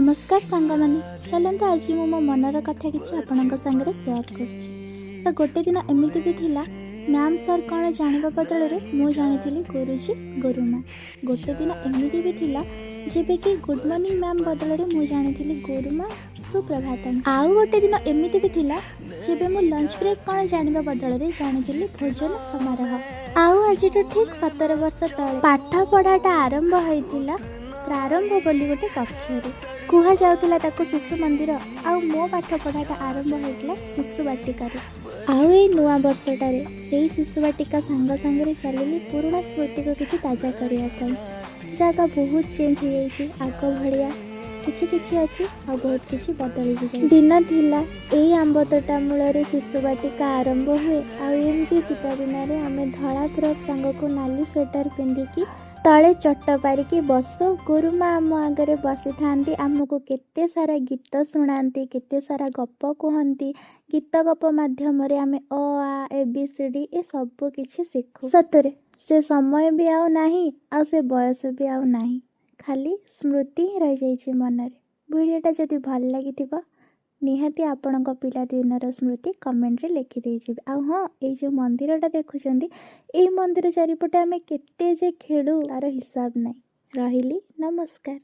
नमस्कार सांगमाने चलते आज मु मो मनर कथा किसी आपण सागर सेयार कर गोटे दिन एमती भी थिला मैम सर कौन जाना बदल में मु जानी गुरुजी गुरुमा। गोटे दिन एमती भी थिला जेबे कि गुड मॉर्निंग मैम बदल में मु जानी गुरुमा सुप्रभात। आउ गोटे दिन एमती भी थिला जेबे मु लंच ब्रेक कौन जाना बदल में जानी भोजन समारोह। आउ आज ठीक 17 वर्ष तले पाठ पढ़ाटा आरंभ होता प्रारंभ बोली गोटे कक्षर कुहा जाउथला ताको शिशु मंदिर आउ मो पाठ पढ़ाटा आरंभ होता शिशु बाटिकार। आउ ए नुआ वर्षटारे से शिशु बाटिका सांग सांगे चलिली पुराणा स्मृति को किसी ताजा करने जगह बहुत चेंज हो जाइए आग भाया किछि किछि अच्छी आ बहुत किछि बदली भी दिन थिला एई आंब तोटा मूल शिशु बाटिका आरंभ हुए आमती शीत दिन आम धला फ्रक सांग को नाली स्वेटर पिंधिकी तले चट पारिकी बस गुरुमा आम आगे बसी था आमको केते सारा गीत शुणाती केते सारा गप कहती गीत गप मध्यम आम अ आ A B C D A सब किछि शिखु। सतरे से समय भी आउ नाही आ से बयस भी आउ नाही खाली स्मृति ही रही जाइए मनरे। वीडियोटा जदि भल लगी निहाती आपण पिलादिनर स्मृति कमेंट रे लिखि देइछि। आ हाँ ये जो मंदिरटा देखुछंदी ए मंदिर चारिपटे आमे केते जे खेलु तार हिसाब नहीं। रहिली नमस्कार।